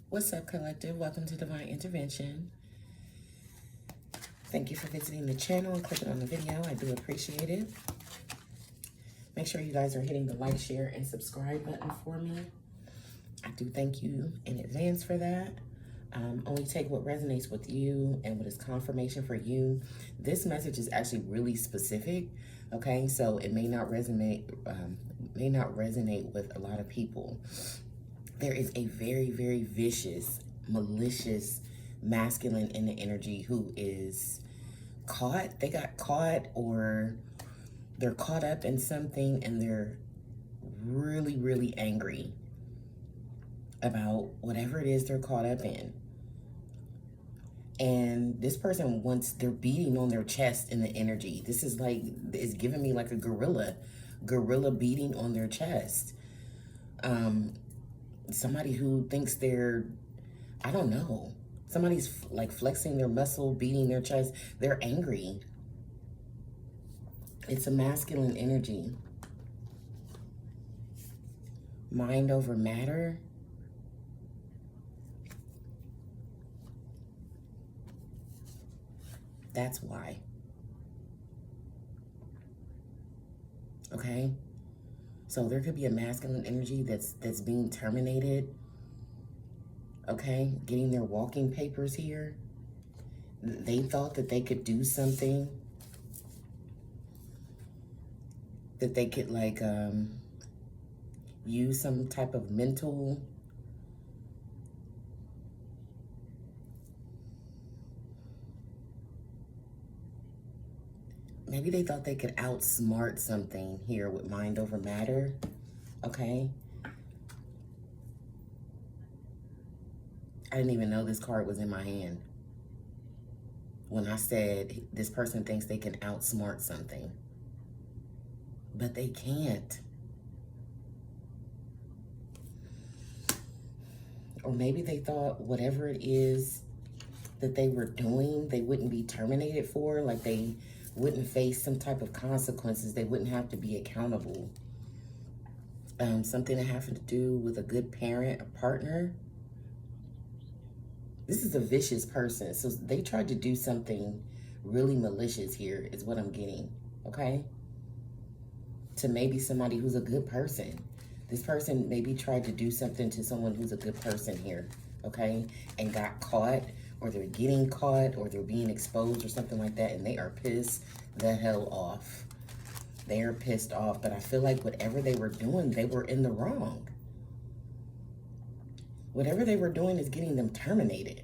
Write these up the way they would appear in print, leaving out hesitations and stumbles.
What's up, collective? Welcome to Divine Intervention. Thank you for visiting the channel and clicking on the video. I do appreciate it. Make sure you guys are hitting the like, share, and subscribe button for me. I do thank you in advance for that. Only take what resonates with you and what is confirmation for you. This message is actually really specific, okay? So it may not resonate with a lot of people. There is a very, very vicious, malicious, masculine in the energy who is caught. They got caught, or they're caught up in something, and they're really, really angry about whatever it is they're caught up in. And this person wants, they're beating on their chest in the energy. This is like, it's giving me like a gorilla beating on their chest. Somebody who thinks they're, I don't know, somebody's like flexing their muscle, beating their chest. They're angry. It's a masculine energy. Mind over matter. That's why. Okay? So there could be a masculine energy that's being terminated. Okay? Getting their walking papers here. They thought that they could do something. That they could like use some type of mental maybe they thought they could outsmart something here with mind over matter, okay? I didn't even know this card was in my hand when I said this person thinks they can outsmart something, but they can't. Or maybe they thought whatever it is that they were doing, they wouldn't be terminated for, like they wouldn't face some type of consequences. They wouldn't have to be accountable. Something that having to do with a good parent, a partner. This is a vicious person. So they tried to do something really malicious here is what I'm getting, okay? To maybe somebody who's a good person. This person maybe tried to do something to someone who's a good person here, okay? And got caught, or they're getting caught, or they're being exposed or something like that, and they are pissed the hell off. They are pissed off, but I feel like whatever they were doing, they were in the wrong. Whatever they were doing is getting them terminated.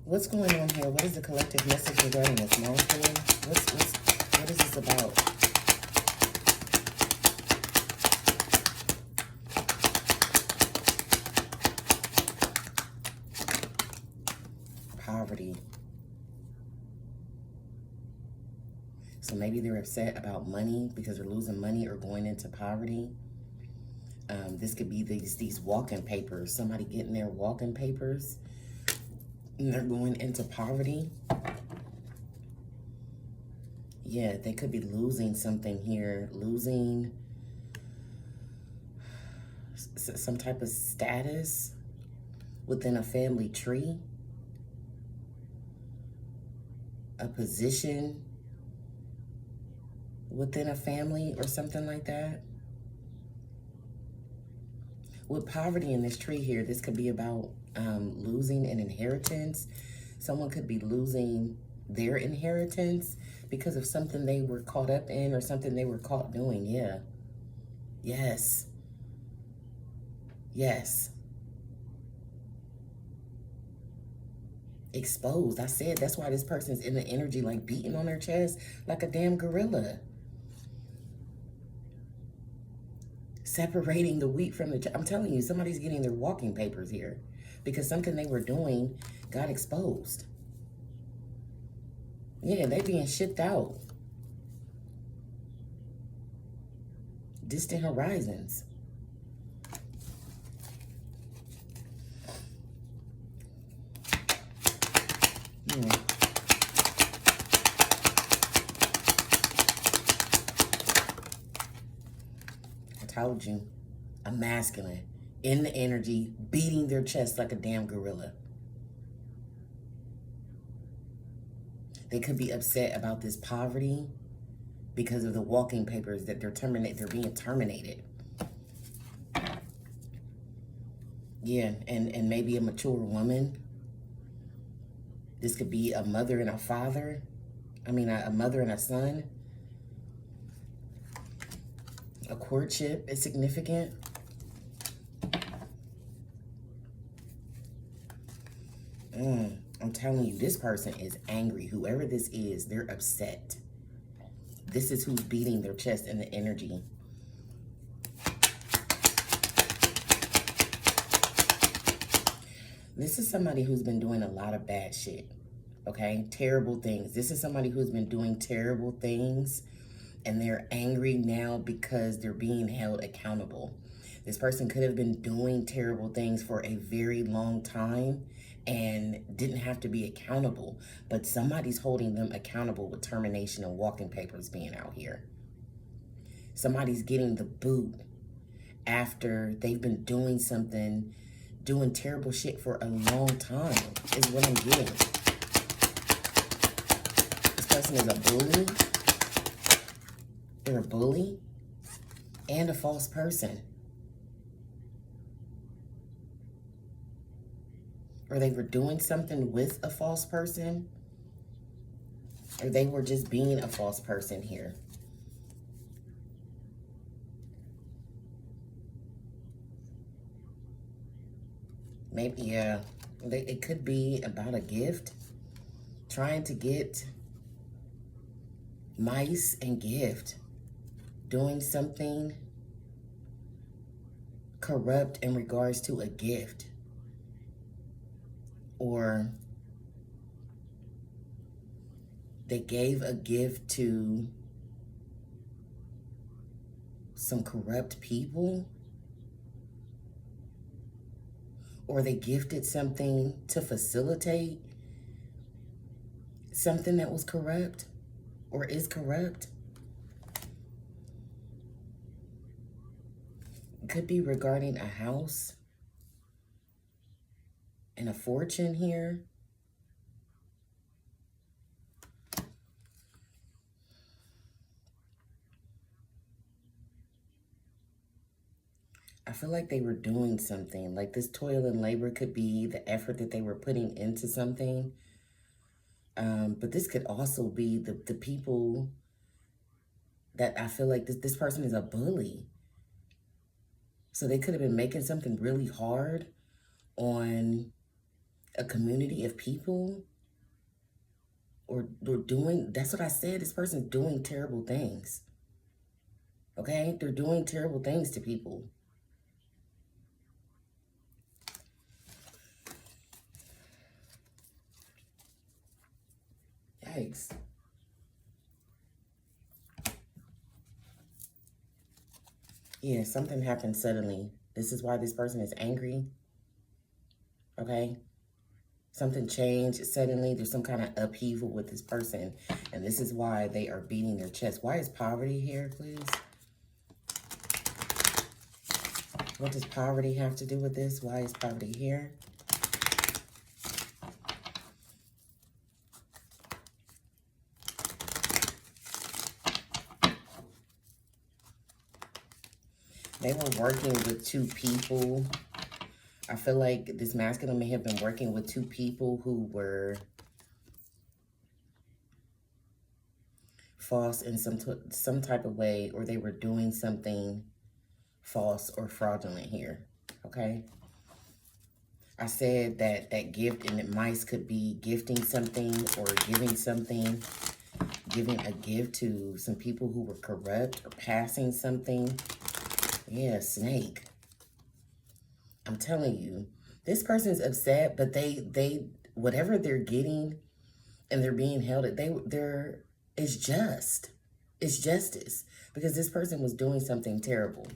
What's going on here? What is the collective message regarding this masculine? What is this about? Poverty. So maybe they're upset about money because they're losing money or going into poverty. This could be these walking papers. Somebody getting their walking papers and they're going into poverty. Yeah, they could be losing something here. Losing some type of status within a family tree. A position within a family or something like that. With poverty in this tree here, this could be about losing an inheritance. Someone could be losing their inheritance because of something they were caught up in or something they were caught doing. Yeah. Yes. Yes. Exposed. I said that's why this person's in the energy like beating on their chest like a damn gorilla. Separating the wheat from the I'm telling you, somebody's getting their walking papers here because something they were doing got exposed. Yeah, they being shipped out. Distant horizons. I told you. a masculine, in the energy, beating their chest like a damn gorilla. They could be upset about this poverty because of the walking papers that they're being terminated. Yeah, and maybe a mature woman. This could be a mother and a father. A mother and a son. A courtship is significant. I'm telling you, this person is angry. Whoever this is, they're upset. This is who's beating their chest in the energy. This is somebody who's been doing a lot of bad shit. Okay? Terrible things. This is somebody who's been doing terrible things, and they're angry now because they're being held accountable. This person could have been doing terrible things for a very long time and didn't have to be accountable, but somebody's holding them accountable with termination and walking papers being out here. Somebody's getting the boot after they've been doing something, doing terrible shit for a long time, is what I'm getting. This person is a bully. They're a bully and a false person. Or they were doing something with a false person. Or they were just being a false person here. Maybe, yeah. It could be about a gift. Trying to get mice and gift. Doing something corrupt in regards to a gift. Or they gave a gift to some corrupt people. Or they gifted something to facilitate something that was corrupt or is corrupt. It could be regarding a house and a fortune here. I feel like they were doing something. Like this toil and labor could be the effort that they were putting into something. But this could also be the people that I feel like this person is a bully. So they could have been making something really hard on a community of people, or doing, that's what I said, this person's doing terrible things. Okay? They're doing terrible things to people. Yikes. Yeah, something happened suddenly. This is why this person is angry. Okay? Something changed suddenly. There's some kind of upheaval with this person. And this is why they are beating their chest. Why is poverty here, please? What does poverty have to do with this? Why is poverty here? They were working with two people. I feel like this masculine may have been working with two people who were false in some type of way, or they were doing something false or fraudulent here, okay? I said that gift and that mice could be gifting something or giving something, giving a gift to some people who were corrupt or passing something. Yeah, snake. I'm telling you, this person's upset, but they whatever they're getting and they're being held at, it's just. It's justice. Because this person was doing something terrible.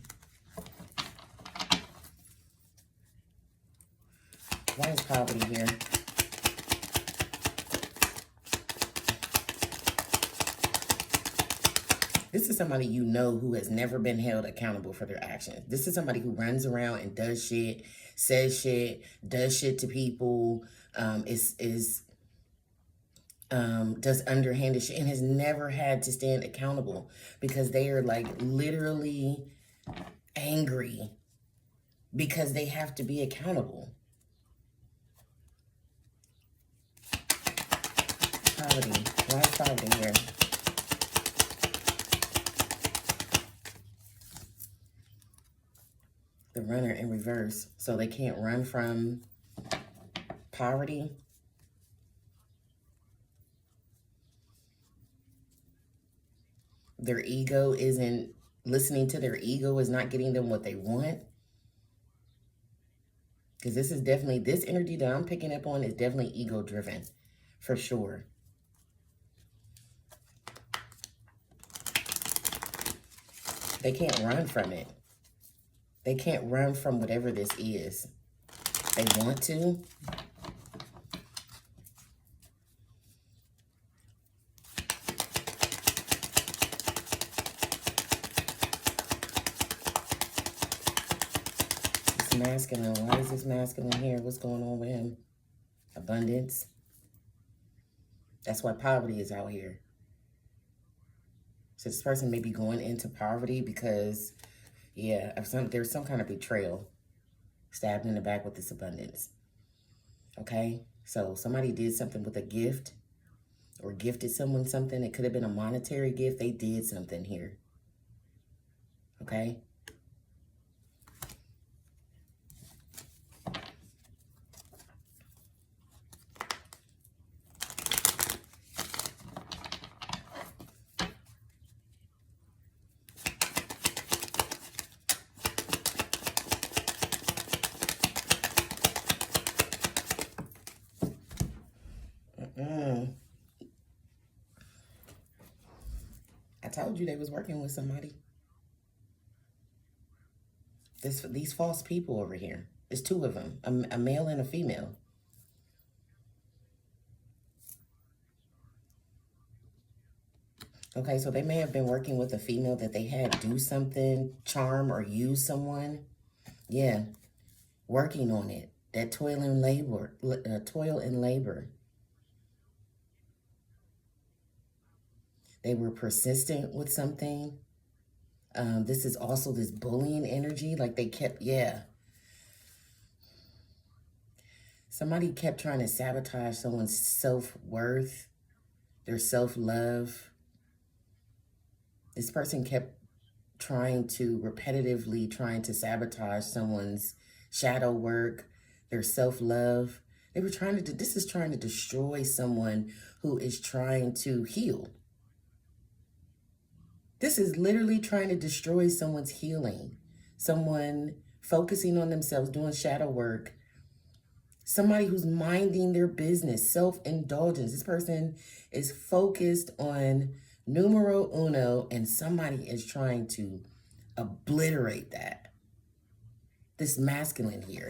Why is poverty here? This is somebody you know who has never been held accountable for their actions. This is somebody who runs around and does shit, says shit, does shit to people, does underhanded shit, and has never had to stand accountable because they are like literally angry because they have to be accountable. Poverty. Why is poverty here? The runner in reverse. So they can't run from poverty. Their ego isn't listening to their ego, is not getting them what they want. Because this is definitely, this energy that I'm picking up on is definitely ego driven, for sure. They can't run from it. They can't run from whatever this is. They want to. This masculine. Why is this masculine here? What's going on with him? Abundance. That's why poverty is out here. So this person may be going into poverty because, yeah, there's some kind of betrayal. Stabbed in the back with this abundance. Okay? So somebody did something with a gift or gifted someone something. It could have been a monetary gift. They did something here. Okay? I told you they was working with somebody. These false people over here. There's two of them, a male and a female. Okay, so they may have been working with a female that they had do something, charm or use someone. Yeah, working on it. That toil and labor. They were persistent with something. This is also this bullying energy. Like they kept, yeah. Somebody kept trying to sabotage someone's self-worth, their self-love. This person kept repetitively trying to sabotage someone's shadow work, their self-love. This is trying to destroy someone who is trying to heal. This is literally trying to destroy someone's healing. Someone focusing on themselves, doing shadow work. Somebody who's minding their business, self-indulgence. This person is focused on numero uno, and somebody is trying to obliterate that. This masculine here.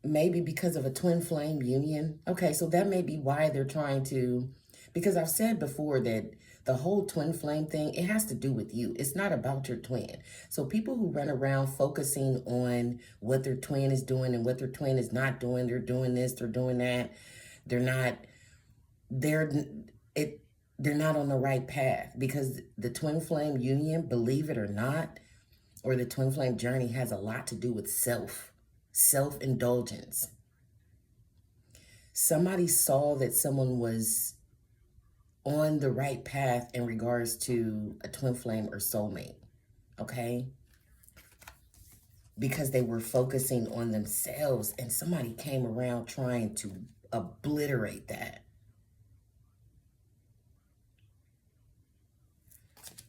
Maybe because of a twin flame union. Okay, so that may be why they're trying to, because I've said before that the whole twin flame thing, it has to do with you. It's not about your twin. So people who run around focusing on what their twin is doing and what their twin is not doing, they're doing this, they're doing that, they're not on the right path, because the twin flame union, believe it or not, or the twin flame journey has a lot to do with self-indulgence. Somebody saw that someone was on the right path in regards to a twin flame or soulmate, okay? Because they were focusing on themselves, and somebody came around trying to obliterate that.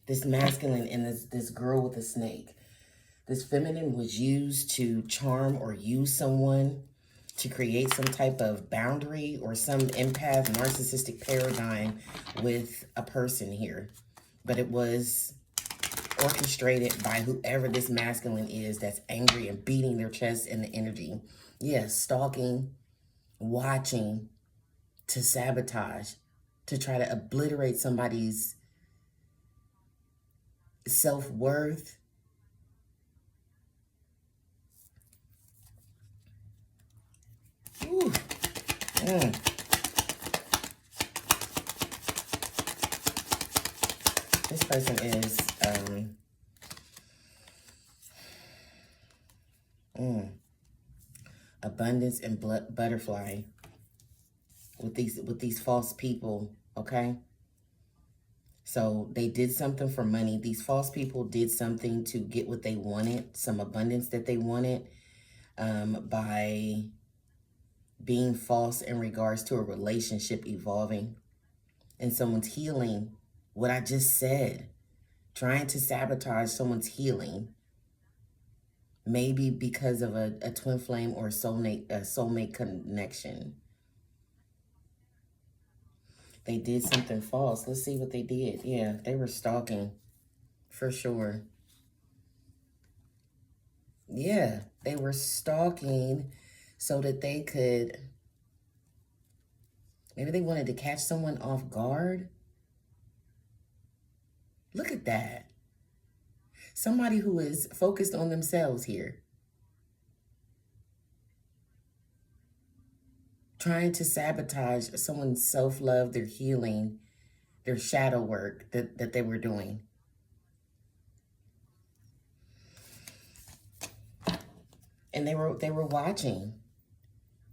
This masculine and this girl with a snake. This feminine was used to charm or use someone to create some type of boundary or some empath narcissistic paradigm with a person here. But it was orchestrated by whoever this masculine is that's angry and beating their chest in the energy. Yeah, stalking, watching to sabotage, to try to obliterate somebody's self-worth. Ooh. This person is abundance and butterfly with these false people, okay? So they did something for money. These false people did something to get what they wanted, some abundance that they wanted, by being false in regards to a relationship evolving and someone's healing. What I just said, trying to sabotage someone's healing, maybe because of a twin flame or a soulmate connection. They did something false. Let's see what they did. Yeah, they were stalking for sure. Yeah, they were stalking so that they could, maybe they wanted to catch someone off guard. Look at that. Somebody who is focused on themselves here. Trying to sabotage someone's self-love, their healing, their shadow work that they were doing. And they were watching.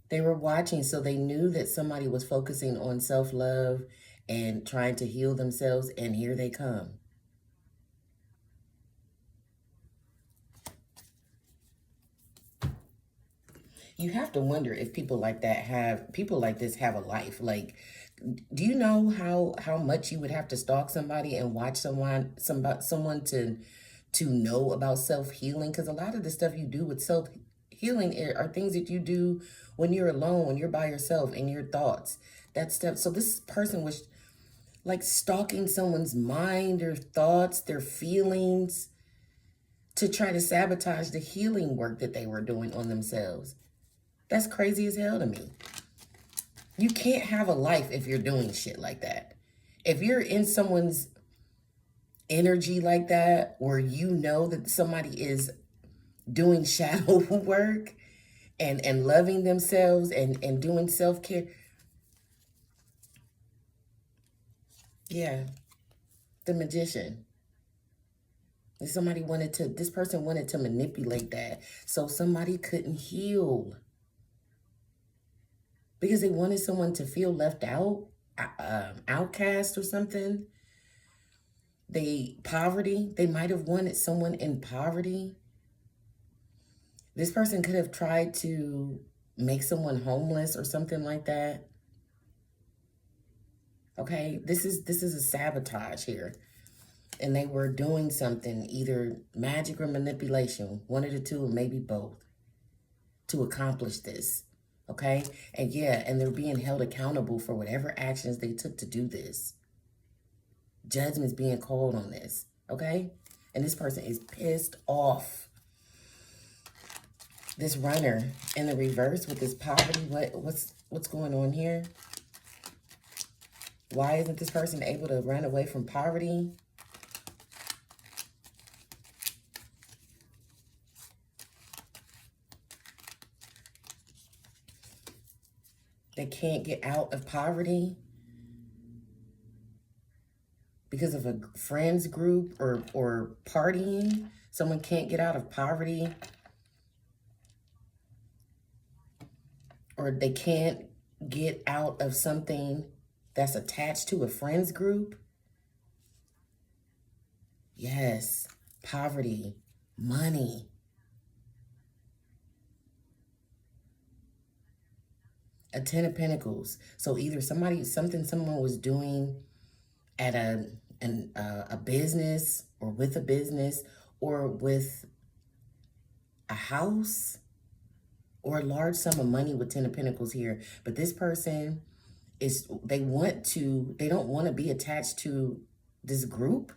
They were watching, so they knew that somebody was focusing on self-love and trying to heal themselves, and here they come. You have to wonder if people like this have a life. Like, do you know how much you would have to stalk somebody and watch someone to know about self-healing? Because a lot of the stuff you do with self-healing are things that you do when you're alone, when you're by yourself, in your thoughts, that stuff. So this person was like stalking someone's mind, their thoughts, their feelings, to try to sabotage the healing work that they were doing on themselves. That's crazy as hell to me. You can't have a life if you're doing shit like that. If you're in someone's energy like that, or you know that somebody is doing shadow work and loving themselves and doing self-care. Yeah, the magician. And this person wanted to manipulate that so somebody couldn't heal. Because they wanted someone to feel left out, outcast or something. Poverty. They might have wanted someone in poverty. This person could have tried to make someone homeless or something like that. Okay, this is a sabotage here. And they were doing something, either magic or manipulation, one of the two, or maybe both, to accomplish this. Okay? And yeah, and they're being held accountable for whatever actions they took to do this. Judgment's being called on this. Okay? And this person is pissed off. This runner in the reverse with this poverty, what's going on here? Why isn't this person able to run away from poverty? They can't get out of poverty because of a friends group or partying. Someone can't get out of poverty. Or they can't get out of something that's attached to a friends group. Yes, poverty, money. A 10 of Pentacles. So either someone was doing at a business, or with a business, or with a house, or a large sum of money with 10 of Pentacles here. But this person they don't want to be attached to this group.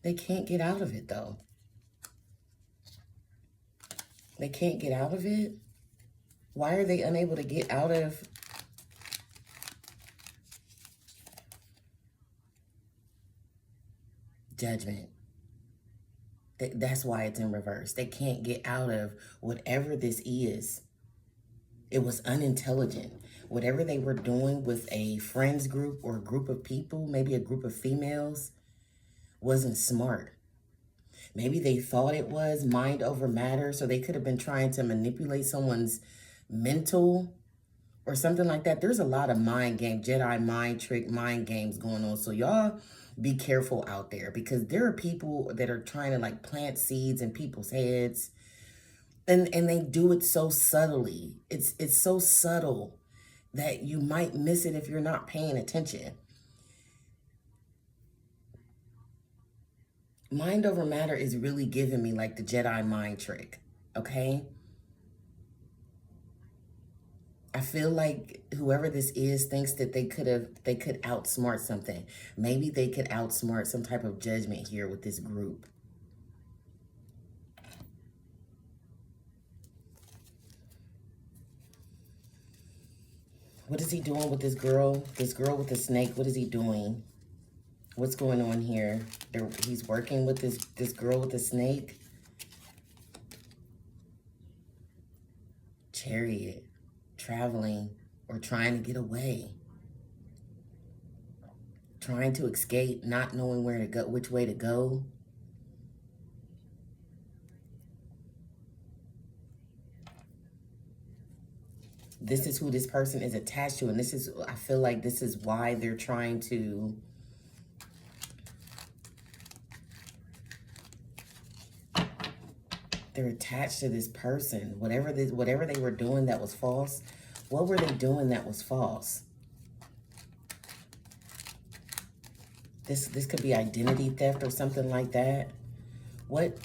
They can't get out of it though. They can't get out of it. Why are they unable to get out of judgment? That's why it's in reverse. They can't get out of whatever this is. It was unintelligent. Whatever they were doing with a friends group or a group of people, maybe a group of females, wasn't smart. Maybe they thought it was mind over matter, so they could have been trying to manipulate someone's mental or something like that. There's a lot of mind game, Jedi mind trick, mind games going on. So y'all be careful out there, because there are people that are trying to like plant seeds in people's heads, and they do it so subtly. It's so subtle that you might miss it if you're not paying attention. Mind over matter is really giving me like the Jedi mind trick, okay? I feel like whoever this is thinks that they could outsmart something. Maybe they could outsmart some type of judgment here with this group. What is he doing with this girl? This girl with the snake, what is he doing? What's going on here? He's working with this girl with the snake. Chariot, traveling, or trying to get away. Trying to escape, not knowing where to go, which way to go. This is who this person is attached to, and this is, I feel like this is why they're trying to they're attached to this person. Whatever they were doing that was false, what were they doing that was false? This could be identity theft or something like that. What?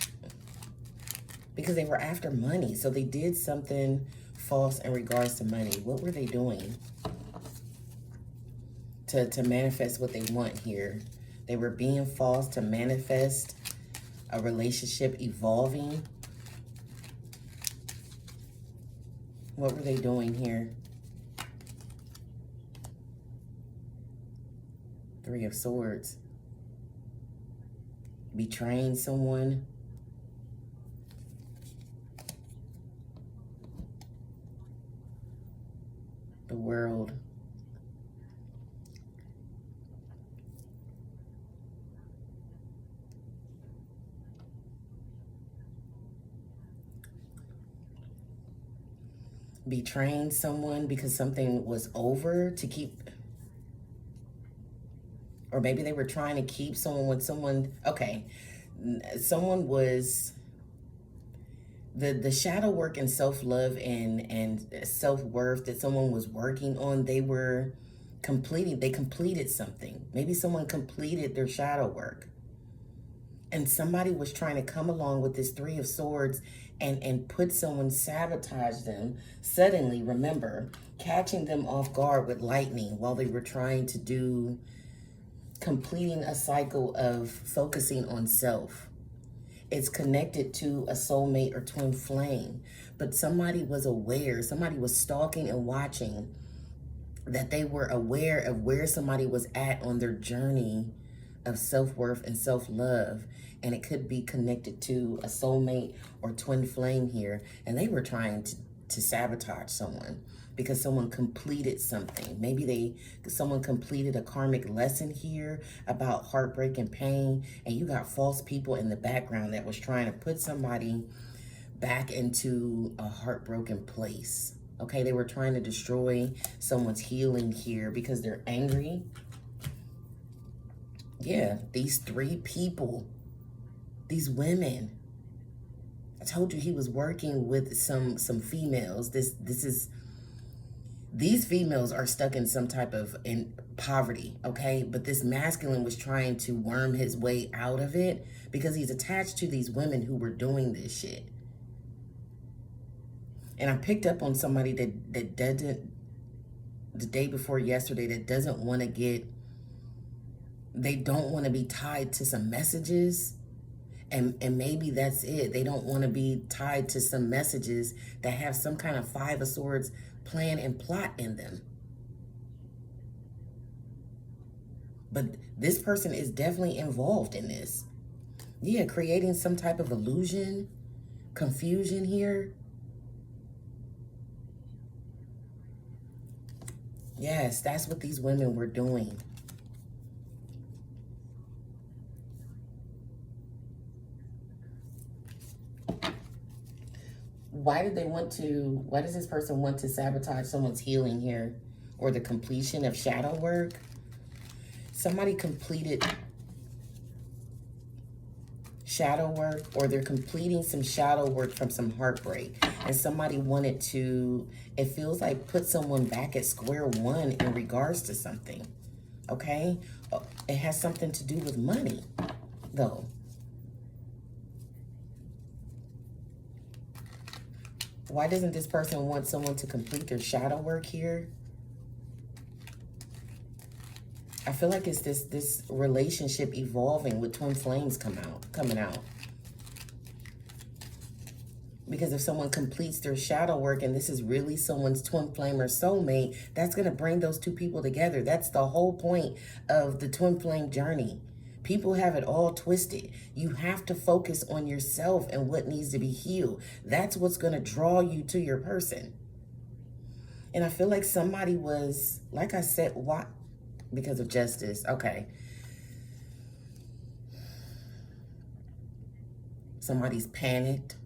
Because they were after money, so they did something false in regards to money. What were they doing to manifest what they want here? They were being false to manifest a relationship evolving. What were they doing here? Three of Swords. Betraying someone. The World. Betraying someone because something was over to keep, or maybe they were trying to keep someone with someone. Okay, someone was the shadow work and self-love and self-worth that someone was working on. They completed something. Maybe someone completed their shadow work, and somebody was trying to come along with this Three of Swords and put someone, sabotage them suddenly. Remember, catching them off guard with lightning while they were trying to do, completing a cycle of focusing on self. It's connected to a soulmate or twin flame, but somebody was aware, somebody was stalking and watching, that they were aware of where somebody was at on their journey of self-worth and self-love, and it could be connected to a soulmate or twin flame here, and they were trying to sabotage someone because someone completed something. Maybe someone completed a karmic lesson here about heartbreak and pain, and you got false people in the background that was trying to put somebody back into a heartbroken place. Okay, they were trying to destroy someone's healing here because they're angry. Yeah, these three people, these women. I told you he was working with some females. These females are stuck in some type of poverty, okay? But this masculine was trying to worm his way out of it because he's attached to these women who were doing this shit. And I picked up on somebody that doesn't, the day before yesterday, that doesn't want to they don't want to be tied to some messages. And maybe that's it. They don't want to be tied to some messages that have some kind of Five of Swords plan and plot in them. But this person is definitely involved in this. Yeah, creating some type of illusion, confusion here. Yes, that's what these women were doing. Why does this person want to sabotage someone's healing here? Or the completion of shadow work? Somebody completed shadow work, or they're completing some shadow work from some heartbreak, and somebody wanted to, it feels like, put someone back at square one in regards to something. Okay, it has something to do with money though. Why doesn't this person want someone to complete their shadow work here? I feel like it's this relationship evolving with twin flames coming out. Because if someone completes their shadow work and this is really someone's twin flame or soulmate, that's going to bring those two people together. That's the whole point of the twin flame journey. People have it all twisted. You have to focus on yourself and what needs to be healed. That's what's going to draw you to your person. And I feel like somebody was, like I said, what? Because of justice. Okay. Somebody's panicked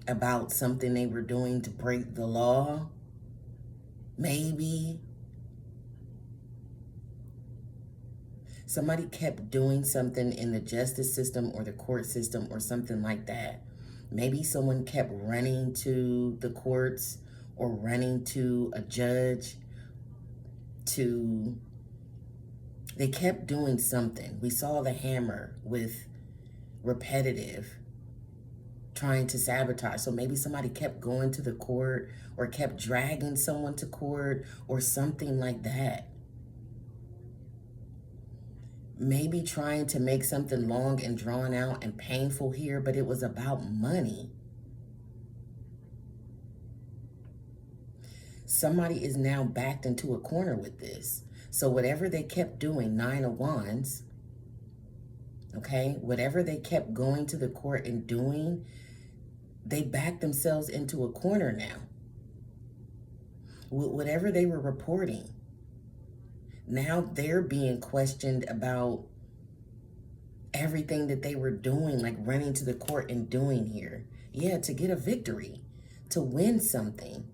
about something they were doing to break the law. Maybe. Somebody kept doing something in the justice system or the court system or something like that. Maybe someone kept running to the courts or running to a judge they kept doing something. We saw the hammer with repetitive, trying to sabotage. So maybe somebody kept going to the court or kept dragging someone to court or something like that. Maybe trying to make something long and drawn out and painful here, but it was about money. Somebody is now backed into a corner with this. So whatever they kept doing, 9 of Wands, okay, whatever they kept going to the court and doing, they backed themselves into a corner now. Whatever they were reporting, now they're being questioned about everything that they were doing, like running to the court and doing here. Yeah, to get a victory, to win something.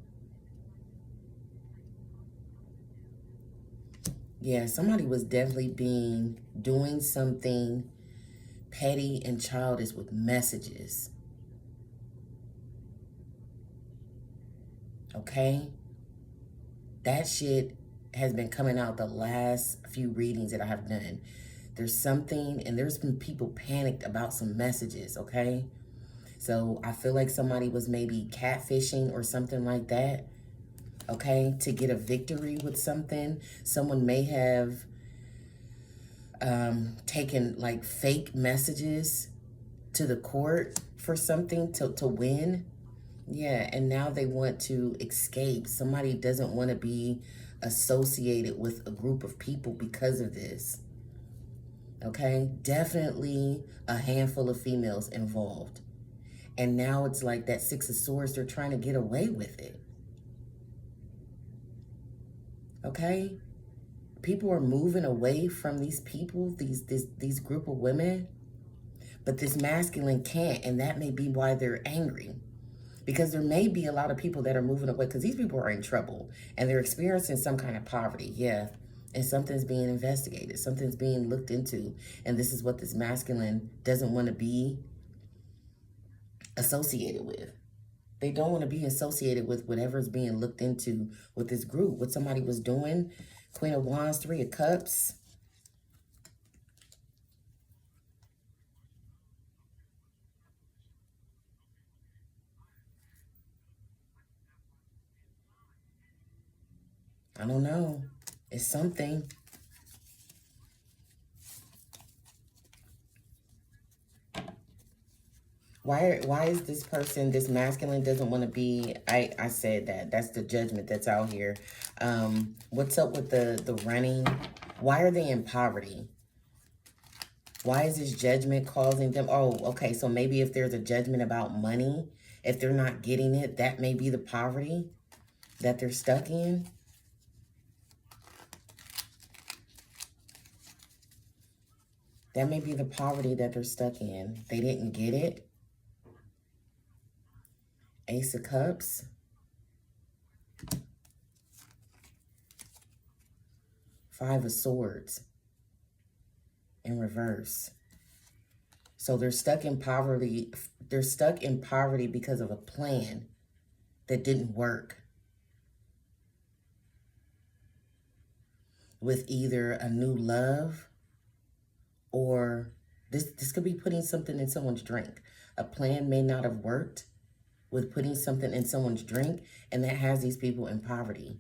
Yeah, somebody was definitely doing something petty and childish with messages. Okay? That shit has been coming out the last few readings that I have done. There's something, and there's been people panicked about some messages, okay? So I feel like somebody was maybe catfishing or something like that. Okay, to get a victory with something. Someone may have taken like fake messages to the court for something to win. Yeah, and now they want to escape. Somebody doesn't want to be associated with a group of people because of this. Okay, definitely a handful of females involved. And now it's like that 6 of Swords, they're trying to get away with it. Okay, people are moving away from these people, these group of women, but this masculine can't, and that may be why they're angry, because there may be a lot of people that are moving away because these people are in trouble and they're experiencing some kind of poverty. Yeah, and something's being investigated, something's being looked into, and this is what this masculine doesn't want to be associated with. They don't want to be associated with whatever's being looked into with this group, what somebody was doing. Queen of Wands, 3 of Cups. I don't know. It's something. Why is this person, this masculine doesn't want to be, I said that. That's the judgment that's out here. What's up with the running? Why are they in poverty? Why is this judgment causing them? Oh, okay. So maybe if there's a judgment about money, if they're not getting it, that may be the poverty that they're stuck in. That may be the poverty that they're stuck in. They didn't get it. Ace of Cups. Five of Swords in reverse. So they're stuck in poverty. They're stuck in poverty because of a plan that didn't work. With either a new love or this could be putting something in someone's drink. A plan may not have worked with putting something in someone's drink, and that has these people in poverty.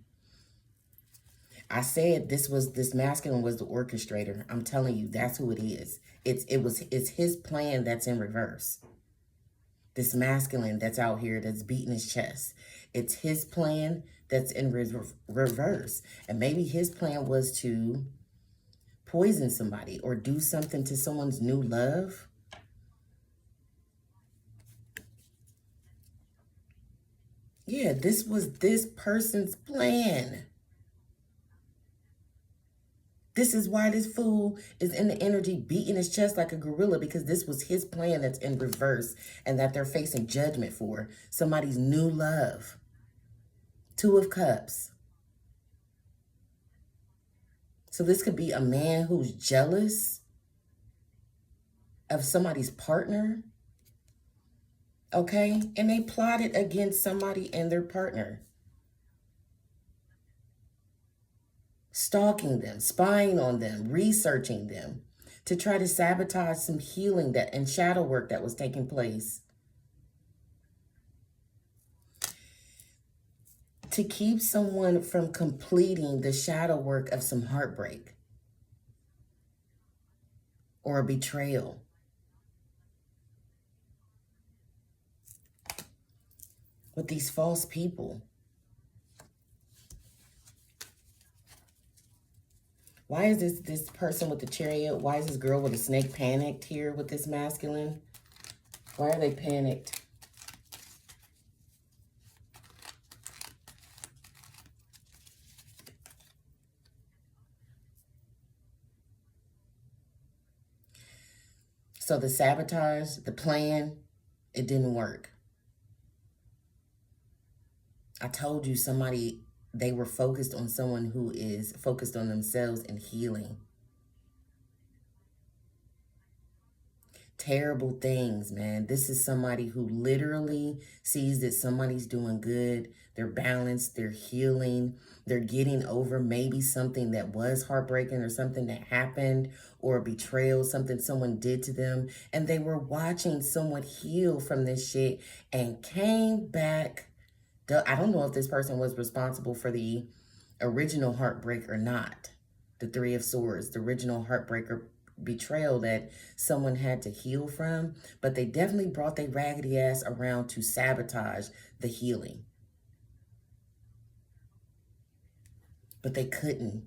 I said this masculine was the orchestrator. I'm telling you, that's who it is. It's his plan that's in reverse. This masculine that's out here that's beating his chest. It's his plan that's in reverse. And maybe his plan was to poison somebody or do something to someone's new love. Yeah, this was this person's plan. This is why this fool is in the energy beating his chest like a gorilla, because this was his plan that's in reverse and that they're facing judgment for. Somebody's new love. Two of Cups. So this could be a man who's jealous of somebody's partner. Okay? And they plotted against somebody and their partner. Stalking them, spying on them, researching them to try to sabotage some healing that and shadow work that was taking place. To keep someone from completing the shadow work of some heartbreak or a betrayal. With these false people. Why is this person with the Chariot? Why is this girl with a snake panicked here with this masculine? Why are they panicked? So the sabotage, the plan, it didn't work. I told you they were focused on someone who is focused on themselves and healing. Terrible things, man. This is somebody who literally sees that somebody's doing good. They're balanced. They're healing. They're getting over maybe something that was heartbreaking or something that happened or a betrayal, something someone did to them. And they were watching someone heal from this shit and came back. I don't know if this person was responsible for the original heartbreak or not. The Three of Swords, the original heartbreaker betrayal that someone had to heal from, but they definitely brought their raggedy ass around to sabotage the healing. But they couldn't.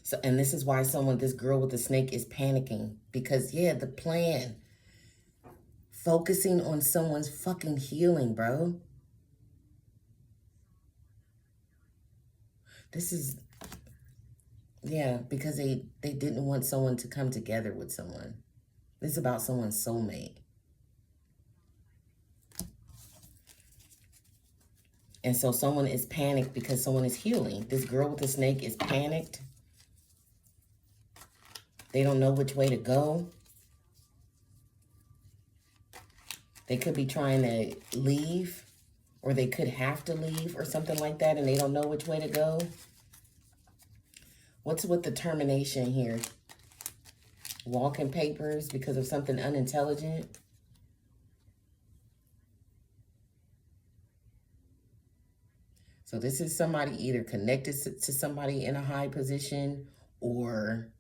So, and this is why this girl with the snake is panicking, because yeah, the plan, focusing on someone's fucking healing, bro. This is, yeah, because they didn't want someone to come together with someone. This is about someone's soulmate. And so someone is panicked because someone is healing. This girl with the snake is panicked. They don't know which way to go. They could be trying to leave, or they could have to leave or something like that, and they don't know which way to go. What's with the termination here? Walking papers because of something unintelligent. So this is somebody either connected to somebody in a high position or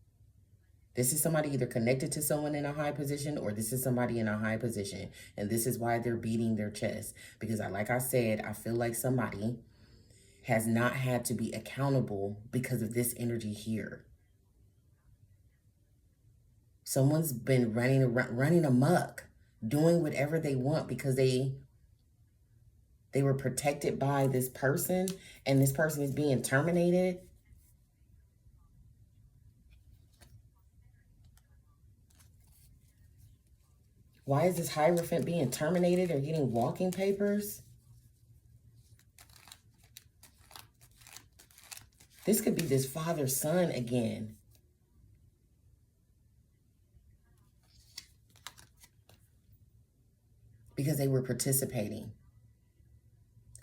This is somebody either connected to someone in a high position, or this is somebody in a high position. And this is why they're beating their chest. Because like I said, I feel like somebody has not had to be accountable because of this energy here. Someone's been running amok, doing whatever they want because they were protected by this person, and this person is being terminated. Why is this Hierophant being terminated or getting walking papers? This could be this father-son again. Because they were participating.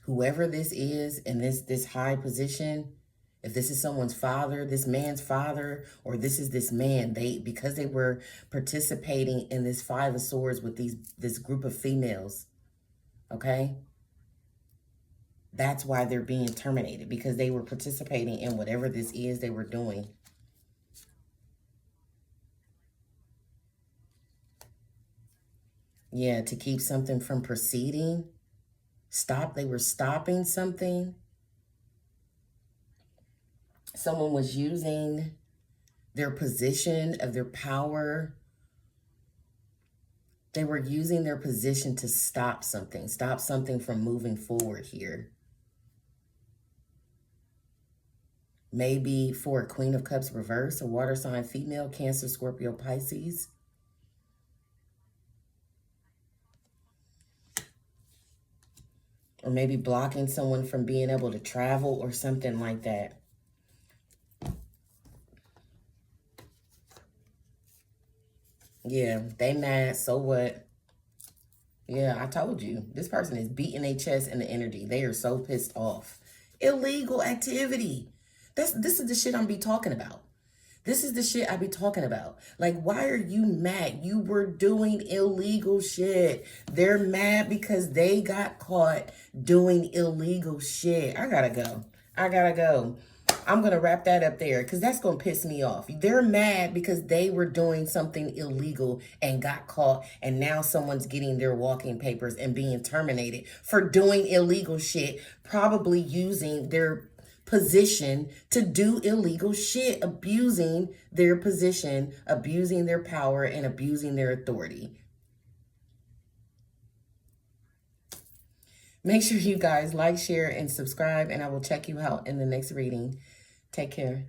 Whoever this is in this high position, if this is someone's father, this man's father, or this is this man, because they were participating in this Five of Swords with this group of females, okay? That's why they're being terminated, because they were participating in whatever this is they were doing. Yeah, to keep something from proceeding. They were stopping something. Someone was using their position of their power. They were using their position to stop something from moving forward here. Maybe for a Queen of Cups reverse, a water sign female, Cancer, Scorpio, Pisces. Or maybe blocking someone from being able to travel or something like that. Yeah, they mad, so what? Yeah, I told you. This person is beating their chest in the energy. They are so pissed off. Illegal activity. This is the shit I'm be talking about. This is the shit I be talking about. Like, why are you mad? You were doing illegal shit. They're mad because they got caught doing illegal shit. I gotta go. I'm going to wrap that up there because that's going to piss me off. They're mad because they were doing something illegal and got caught, and now someone's getting their walking papers and being terminated for doing illegal shit, probably using their position to do illegal shit, abusing their position, abusing their power, and abusing their authority. Make sure you guys like, share, and subscribe, and I will check you out in the next reading. Take care.